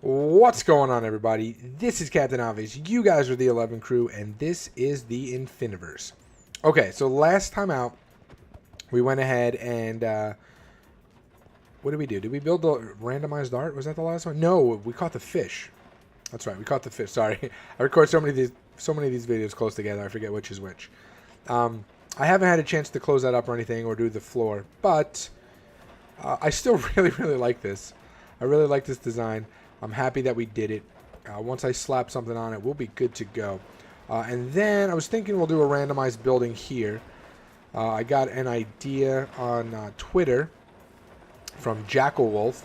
What's going on, everybody? This is Captain Obvious. You guys are the 11 crew, and this is the Infiniverse. Okay, so last time out, we went ahead and what did we do? Did we build the randomized art? Was that the last one? No, we caught the fish. That's right, we caught the fish. Sorry, I record so many of these videos close together. I forget which is which. I haven't had a chance to close that up or anything, or do the floor, but I still really like this. I really like this design. I'm happy that we did it. Once I slap something on it, we'll be good to go. And then I was thinking we'll do a randomized building here. I got an idea on Twitter from Jackalwolf,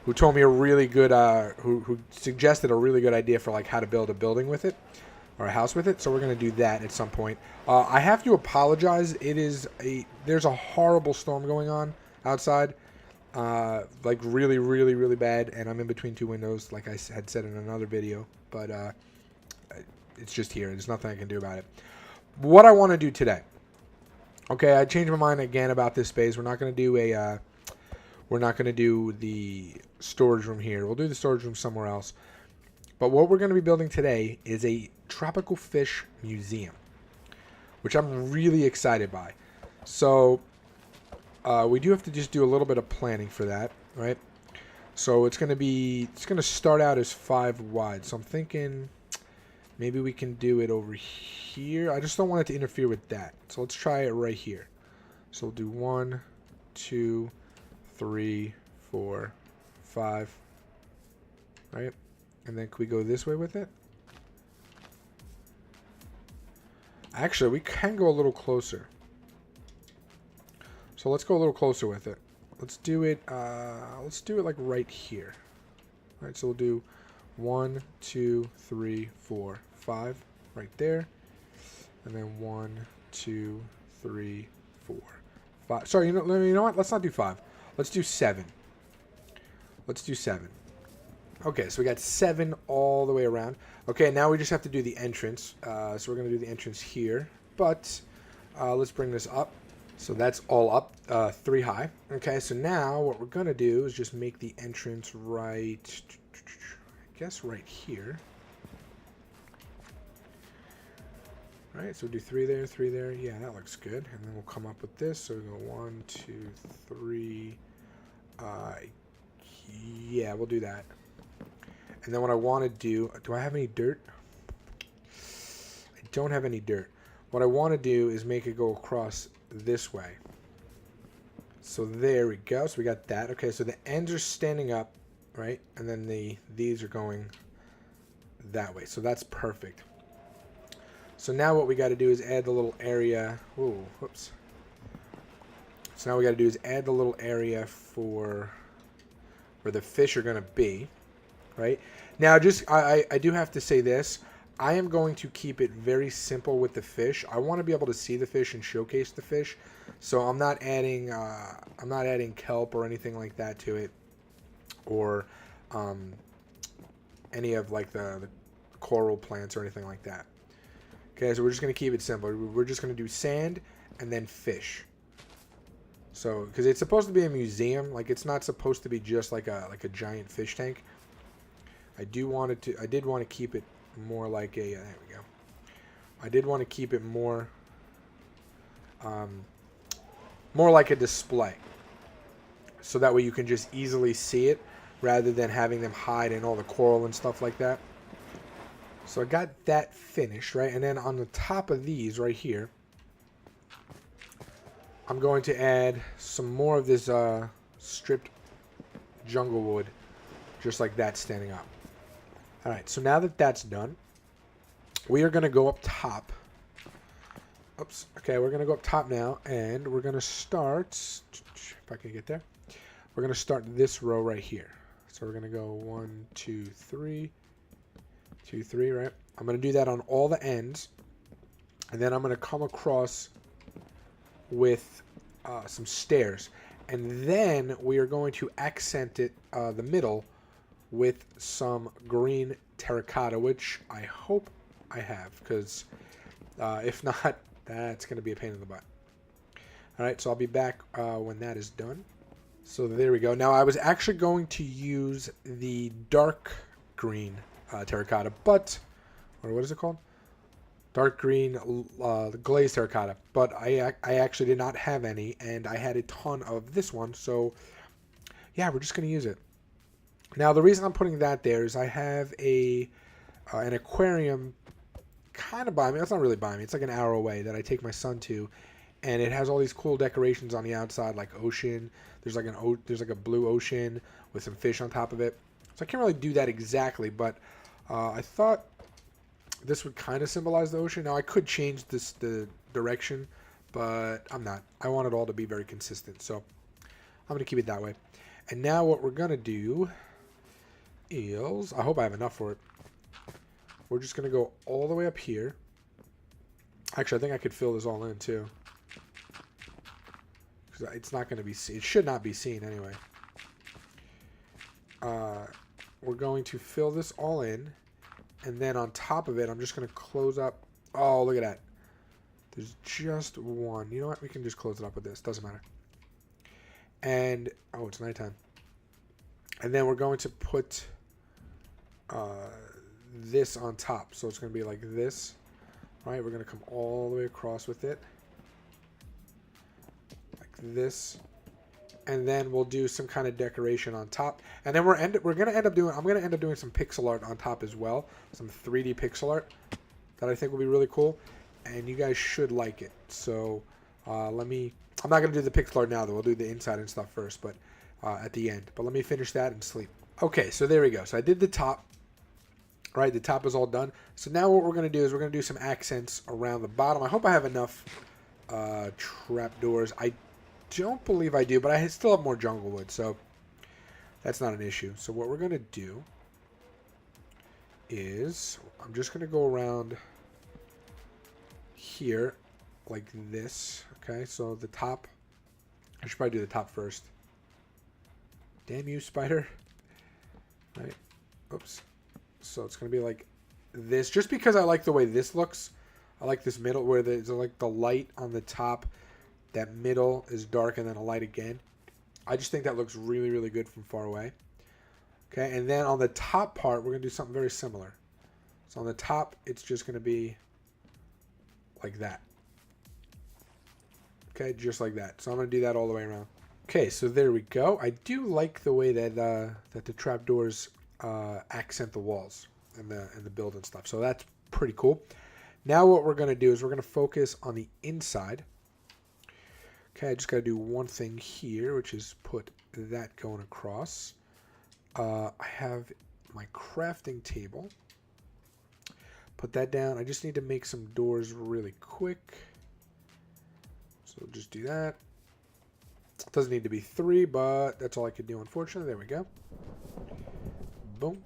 who told me a really good, who suggested a really good idea for like how to build a building with it, or a house with it. So we're gonna do that at some point. I have to apologize. There's a horrible storm going on outside. Like really bad, and I'm in between two windows, like I had said in another video, but it's just here. There's nothing I can do about it. What I want to do today, okay, I changed my mind again about this space. We're not going to do the storage room here. We'll do the storage room somewhere else. But what we're going to be building today is a tropical fish museum, which I'm really excited by. So we do have to just do a little bit of planning for that, right? So it's going to start out as 5 wide. So I'm thinking maybe we can do it over here. I just don't want it to interfere with that. So let's try it right here. So we'll do 1, 2, 3, 4, 5, right? And then can we go this way with it? Actually, we can go a little closer. So let's go a little closer with it. Let's do it like right here. All right, so we'll do 1, 2, 3, 4, 5 right there. And then 1, 2, 3, 4, 5. Sorry, you know what? Let's not do 5. Let's do 7. Let's do 7. Okay, so we got 7 all the way around. Okay, now we just have to do the entrance. So we're going to do the entrance here. But let's bring this up. So that's all up, 3 high. Okay, so now what we're going to do is just make the entrance right, I guess right here. All right, so we'll do 3 there, 3 there. Yeah, that looks good. And then we'll come up with this. So we go 1, 2, 3. Yeah, we'll do that. And then what I want to do I have any dirt? I don't have any dirt. What I want to do is make it go across this way. So there we go. So we got that. Okay, so the ends are standing up, right? And then these are going that way. So that's perfect. So now what we got to do is add the little area. Ooh, whoops. So now what we got to do is add the little area for where the fish are going to be, right? Now, just I do have to say this. I am going to keep it very simple with the fish. I want to be able to see the fish and showcase the fish, so I'm not adding kelp or anything like that to it, or any of like the coral plants or anything like that. Okay, so we're just going to keep it simple. We're just going to do sand and then fish. So, because it's supposed to be a museum, like it's not supposed to be just like a giant fish tank. I did want to keep it more like a there we go. I did want to keep it more like a display, so that way you can just easily see it rather than having them hide in all the coral and stuff like that. So I got that finished, right? And then on the top of these right here, I'm going to add some more of this stripped jungle wood, just like that, standing up. All right, so now that that's done, we are going to go up top. Oops. Okay, we're going to go up top now, and we're going to start, if I can get there, we're going to start this row right here. So we're going to go 1, 2, 3, 2, 3, right? I'm going to do that on all the ends, and then I'm going to come across with some stairs, and then we are going to accent it, the middle, with some green terracotta, which I hope I have, because if not, that's going to be a pain in the butt. All right, so I'll be back when that is done. So there we go. Now I was actually going to use the dark green terracotta, but, or what is it called? Dark green glazed terracotta, but I actually did not have any, and I had a ton of this one, so yeah, we're just going to use it. Now the reason I'm putting that there is I have an aquarium kind of by me. That's not really by me. It's like an hour away that I take my son to, and it has all these cool decorations on the outside, like ocean. There's like a blue ocean with some fish on top of it. So I can't really do that exactly, but I thought this would kind of symbolize the ocean. Now I could change the direction, but I'm not. I want it all to be very consistent, so I'm gonna keep it that way. And now what we're gonna do is, I hope I have enough for it. We're just gonna go all the way up here. Actually, I think I could fill this all in too, because it's not gonna be. It should not be seen anyway. We're going to fill this all in. And then on top of it, I'm just going to close up. Oh, look at that. There's just one. You know what? We can just close it up with this. Doesn't matter. And, oh, it's nighttime. And then we're going to put this on top. So it's going to be like this. All right, we're going to come all the way across with it. Like this. And then we'll do some kind of decoration on top. And then I'm gonna end up doing some pixel art on top as well. Some 3D pixel art that I think will be really cool. And you guys should like it. So I'm not gonna do the pixel art now though. We'll do the inside and stuff first, but at the end. But let me finish that and sleep. Okay, so there we go. So I did the top. Right, the top is all done. So now what we're gonna do is we're gonna do some accents around the bottom. I hope I have enough trapdoors. I don't believe I do, but I still have more jungle wood, so that's not an issue. So what we're going to do is I'm just going to go around here like this. Okay, so the top, I should probably do the top first. Damn you, spider. Right. Oops. So it's going to be like this, just because I like the way this looks. I like this middle where there's like the light on the top. That middle is dark and then a light again. I just think that looks really, really good from far away. Okay, and then on the top part, we're going to do something very similar. So on the top, it's just going to be like that. Okay, just like that. So I'm going to do that all the way around. Okay, so there we go. I do like the way that that the trapdoors accent the walls and the build and stuff. So that's pretty cool. Now what we're going to do is we're going to focus on the inside. Okay, I just got to do one thing here, which is put that going across. I have my crafting table. Put that down. I just need to make some doors really quick. So just do that. It doesn't need to be 3, but that's all I could do, unfortunately. There we go. Boom.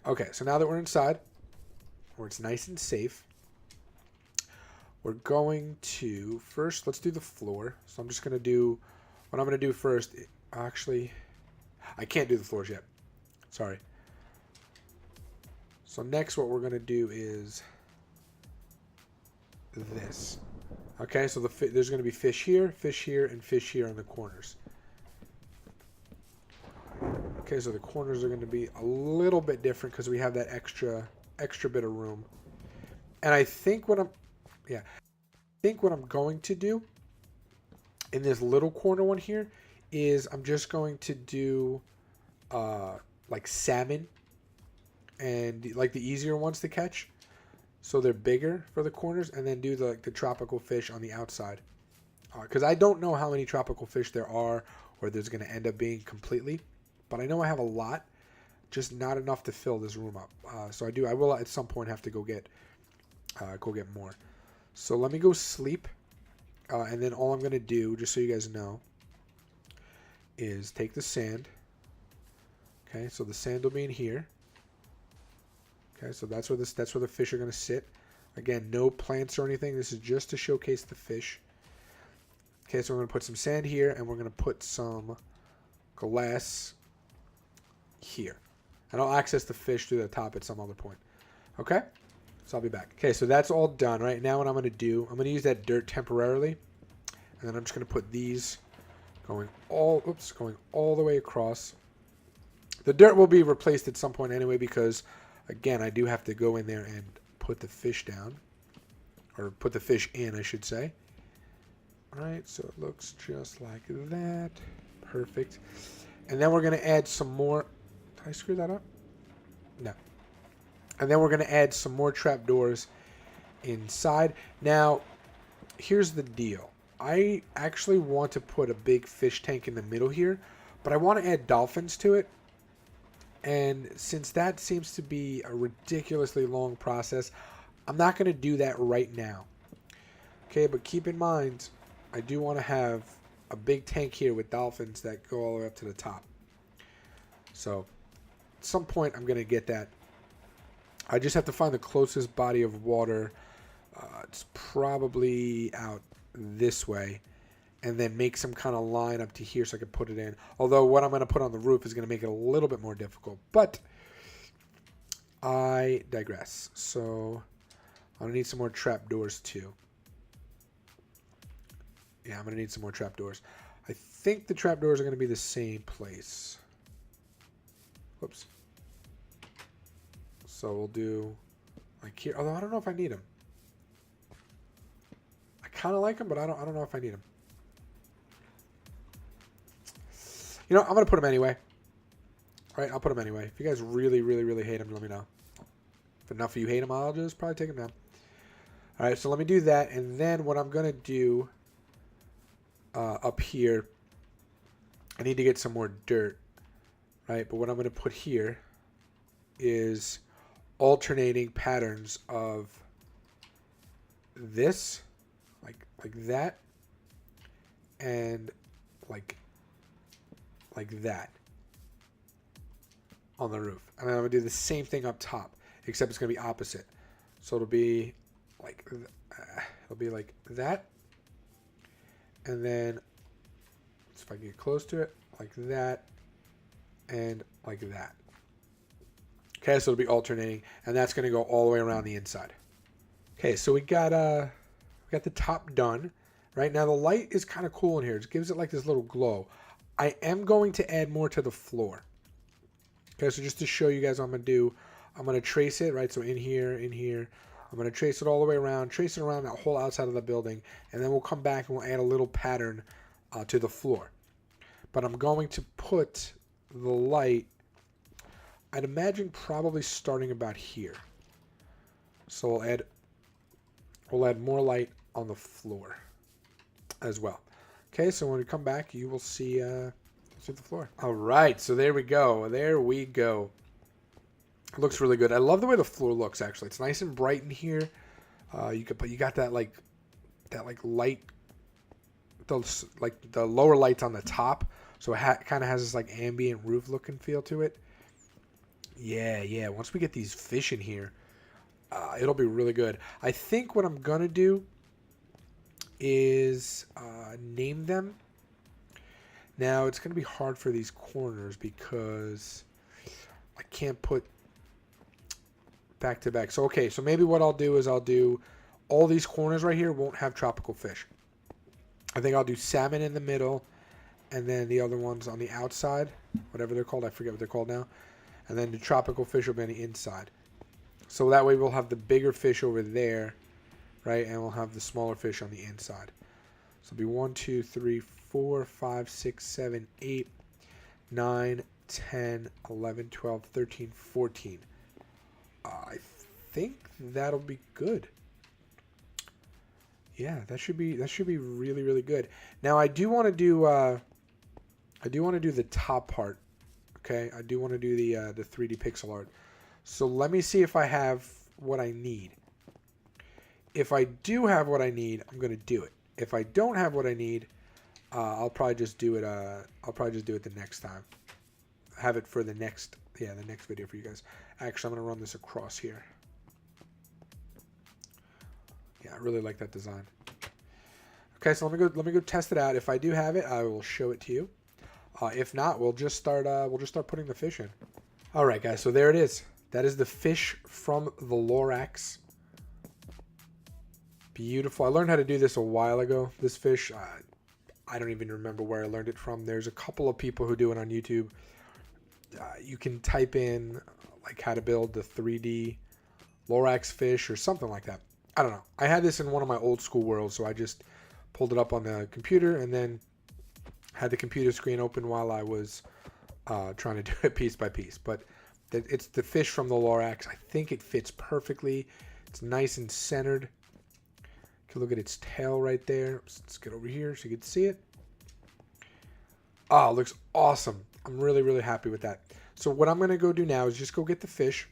Okay, so now that we're inside, where it's nice and safe, we're going to, first, let's do the floor. So I'm just going to do, what I'm going to do first, actually, I can't do the floors yet. Sorry. So next what we're going to do is this. Okay, so there's going to be fish here, and fish here in the corners. Okay, so the corners are going to be a little bit different because we have that extra bit of room. And I think what I'm going to do in this little corner one here is I'm just going to do like salmon and like the easier ones to catch, so they're bigger for the corners, and then do the tropical fish on the outside, because I don't know how many tropical fish there are or there's going to end up being completely, but I know I have a lot, just not enough to fill this room up. So I will at some point have to go get more. So let me go sleep, and then all I'm going to do, just so you guys know, is take the sand. Okay, so the sand will be in here. Okay, so that's where the fish are going to sit. Again, no plants or anything. This is just to showcase the fish. Okay, so we're going to put some sand here, and we're going to put some glass here. And I'll access the fish through the top at some other point. Okay? So I'll be back. Okay, so that's all done. Right now what I'm going to do, I'm going to use that dirt temporarily. And then I'm just going to put these going all the way across. The dirt will be replaced at some point anyway because, again, I do have to go in there and put the fish down. Or put the fish in, I should say. Alright, so it looks just like that. Perfect. And then we're going to add some more... Did I screw that up? No. And then we're going to add some more trapdoors inside. Now, here's the deal. I actually want to put a big fish tank in the middle here, but I want to add dolphins to it. And since that seems to be a ridiculously long process, I'm not going to do that right now. Okay, but keep in mind, I do want to have a big tank here with dolphins that go all the way up to the top. So, at some point, I'm going to get that. I just have to find the closest body of water. It's probably out this way. And then make some kind of line up to here so I can put it in. Although what I'm going to put on the roof is going to make it a little bit more difficult. But I digress. So I'm going to need some more trapdoors too. Yeah, I'm going to need some more trapdoors. I think the trapdoors are going to be the same place. Whoops. So we'll do like here. Although I don't know if I need them. I kind of like them, but I don't know if I need them. You know, I'm going to put them anyway. All right, I'll put them anyway. If you guys really, really, really hate them, let me know. If enough of you hate them, I'll just probably take them down. All right, so let me do that. And then what I'm going to do up here, I need to get some more dirt. Right, but what I'm going to put here is alternating patterns of this, like that, and like that on the roof. And then I'm going to do the same thing up top, except it's going to be opposite. So it'll be like that. And then, if I get close to it, like that, and like that. Okay, so it'll be alternating, and that's going to go all the way around the inside. Okay, so we got the top done. Right now, the light is kind of cool in here. It gives it like this little glow. I am going to add more to the floor. Okay, so just to show you guys what I'm going to do, I'm going to trace it, right? So in here. I'm going to trace it all the way around, trace it around that whole outside of the building, and then we'll come back and we'll add a little pattern to the floor. But I'm going to put the light, I'd imagine probably starting about here. So we'll add more light on the floor as well. Okay, so when we come back, you will see the floor. All right, so there we go. There we go. It looks really good. I love the way the floor looks. Actually, it's nice and bright in here. You got that light, the lower lights on the top, so it kind of has this like ambient roof look and feel to it. Yeah. Once we get these fish in here, it'll be really good. I think what I'm gonna do is name them. Now it's gonna be hard for these corners because I can't put back to back. So okay, so maybe what I'll do is I'll do all these corners right here won't have tropical fish. I think I'll do salmon in the middle, and then the other ones on the outside, whatever they're called, I forget what they're called now. And then the tropical fish will be on the inside. So that way we'll have the bigger fish over there, right? And we'll have the smaller fish on the inside. So it'll be 1, 2, 3, 4, 5, 6, 7, 8, 9, 10, 11, 12, 13, 14. I think that'll be good. Yeah, that should be really, really good. Now I do want to do the top part. Okay, I do want to do the 3D pixel art. So let me see if I have what I need. If I do have what I need, I'm gonna do it. If I don't have what I need, I'll probably just do it. I'll probably just do it the next time. Have it for the next video for you guys. Actually, I'm gonna run this across here. Yeah, I really like that design. Okay, so let me go test it out. If I do have it, I will show it to you. If not, we'll just start putting the fish in. All right, guys. So there it is. That is the fish from the Lorax. Beautiful. I learned how to do this a while ago. This fish, I don't even remember where I learned it from. There's a couple of people who do it on YouTube. You can type in like how to build the 3D Lorax fish or something like that. I don't know. I had this in one of my old school worlds, so I just pulled it up on the computer and then had the computer screen open while I was trying to do it piece by piece. But it's the fish from the Lorax. I think it fits perfectly. It's nice and centered. You can look at its tail right there. Let's get over here so you can see it. Oh, it looks awesome. I'm really, really happy with that. So what I'm going to go do now is just go get the fish.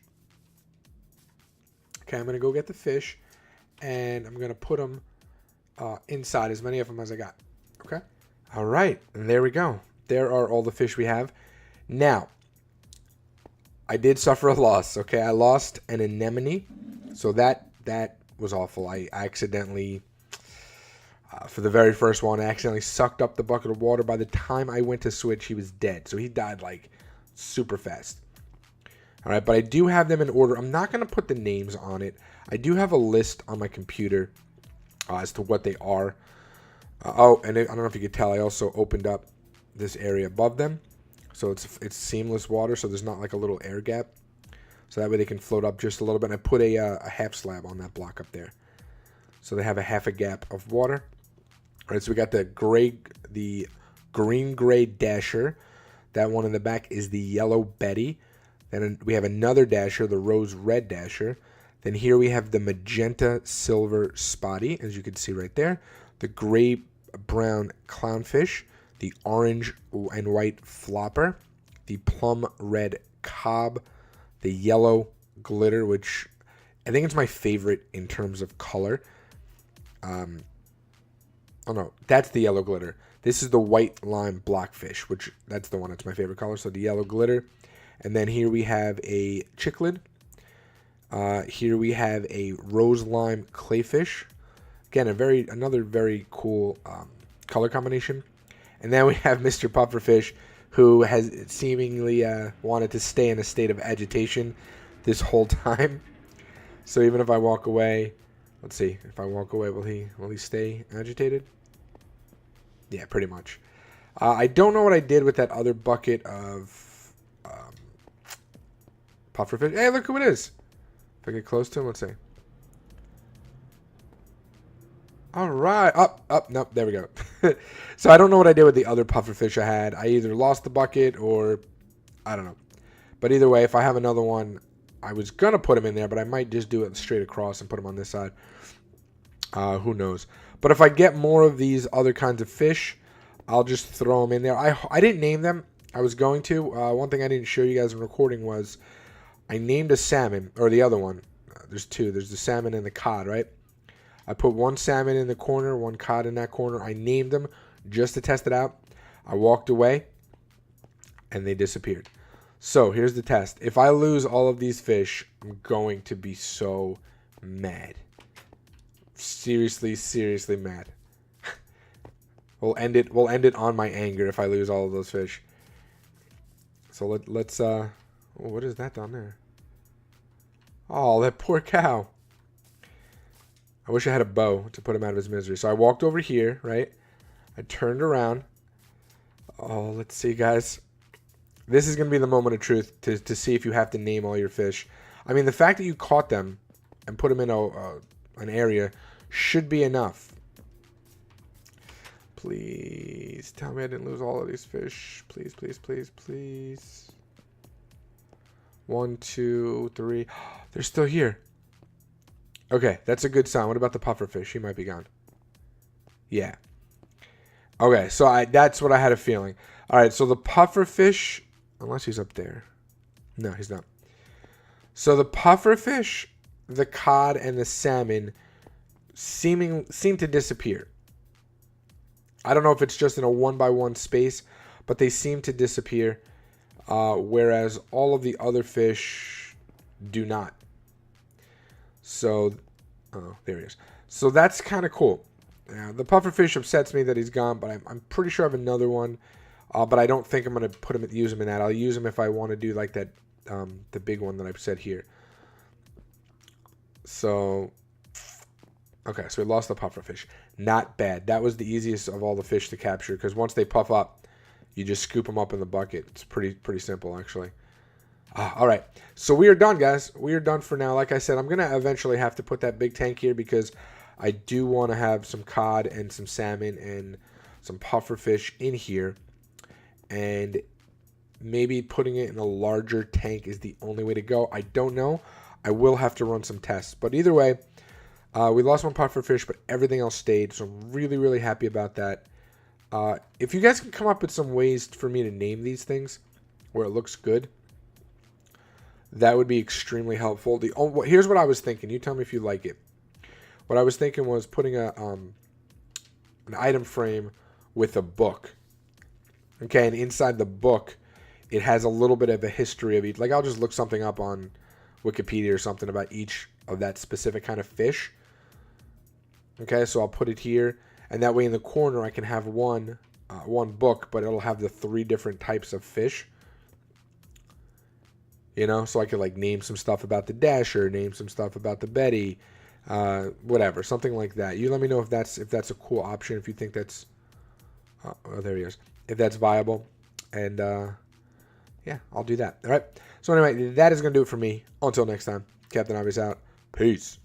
Okay, I'm going to go get the fish. And I'm going to put them inside, as many of them as I got. Okay? All right. And there we go. There are all the fish we have. Now, I did suffer a loss. Okay, I lost an anemone. So that was awful. I accidentally, for the very first one, I accidentally sucked up the bucket of water. By the time I went to switch, he was dead. So he died like super fast. All right, but I do have them in order. I'm not going to put the names on it. I do have a list on my computer as to what they are. Oh, and I don't know if you could tell, I also opened up this area above them. So it's seamless water, so there's not like a little air gap. So that way they can float up just a little bit. And I put a half slab on that block up there. So they have a half a gap of water. All right, so we got the green-gray dasher. That one in the back is the yellow Betty. Then we have another dasher, the rose-red dasher. Then here we have the magenta-silver spotty, as you can see right there. The gray-brown clownfish. The orange and white flopper. The plum-red cob. The yellow glitter, which I think it's my favorite in terms of color. Oh no, that's the yellow glitter. This is the white lime blockfish, which that's the one that's my favorite color. So the yellow glitter. And then here we have a cichlid. Here we have a rose lime clayfish. Again, another very cool color combination. And then we have Mr. Pufferfish, who has seemingly wanted to stay in a state of agitation this whole time. So even if I walk away, let's see, if I walk away, will he stay agitated? Yeah, pretty much. I don't know what I did with that other bucket of pufferfish. Hey, look who it is. If I get close to him, let's see. All right. Nope, there we go. So I don't know what I did with the other pufferfish I had. I either lost the bucket or I don't know. But either way, if I have another one, I was going to put him in there, but I might just do it straight across and put him on this side. Who knows? But if I get more of these other kinds of fish, I'll just throw them in there. I didn't name them. I was going to. One thing I didn't show you guys in recording was I named a salmon, or the other one. There's two. There's the salmon and the cod, right? I put one salmon in the corner, one cod in that corner. I named them just to test it out. I walked away, and they disappeared. So here's the test. If I lose all of these fish, I'm going to be so mad. Seriously, seriously mad. We'll end it on my anger if I lose all of those fish. So let's oh, what is that down there? Oh, that poor cow. I wish I had a bow to put him out of his misery. So I walked over here, right? I turned around. Oh, let's see, guys. This is going to be the moment of truth to see if you have to name all your fish. I mean, the fact that you caught them and put them in an area should be enough. Please tell me I didn't lose all of these fish. Please, please, please, please. 1, 2, 3. They're still here. Okay, that's a good sign. What about the pufferfish? He might be gone. Yeah. Okay, so that's what I had a feeling. All right, so the pufferfish, unless he's up there. No, he's not. So the pufferfish, the cod, and the salmon seem to disappear. I don't know if it's just in a 1x1 space, but they seem to disappear, whereas all of the other fish do not. So, oh, there he is. So that's kind of cool. The pufferfish upsets me that he's gone, but I'm pretty sure I have another one. But I don't think I'm going to use him in that. I'll use him if I want to do like that, the big one that I've said here. So, Okay, so we lost the pufferfish. Not bad. That was the easiest of all the fish to capture because once they puff up, you just scoop them up in the bucket. It's pretty simple, actually. All right, so we are done, guys. We are done for now. Like I said, I'm going to eventually have to put that big tank here because I do want to have some cod and some salmon and some pufferfish in here. And maybe putting it in a larger tank is the only way to go. I don't know. I will have to run some tests. But either way, we lost one pufferfish, but everything else stayed. So I'm really happy about that. If you guys can come up with some ways for me to name these things where it looks good, that would be extremely helpful. Here's what I was thinking. You tell me if you like it. What I was thinking was putting an item frame with a book. Okay, and inside the book, it has a little bit of a history of each. Like, I'll just look something up on Wikipedia or something about each of that specific kind of fish. Okay, so I'll put it here, and that way in the corner I can have one book, but it'll have the 3 different types of fish. You know, so I could like name some stuff about the Dasher, name some stuff about the Betty, whatever, something like that. You let me know if that's a cool option, if you think that's, oh, there he is, if that's viable, and yeah, I'll do that. All right. So anyway, that is gonna do it for me. Until next time, Captain Obvious out. Peace.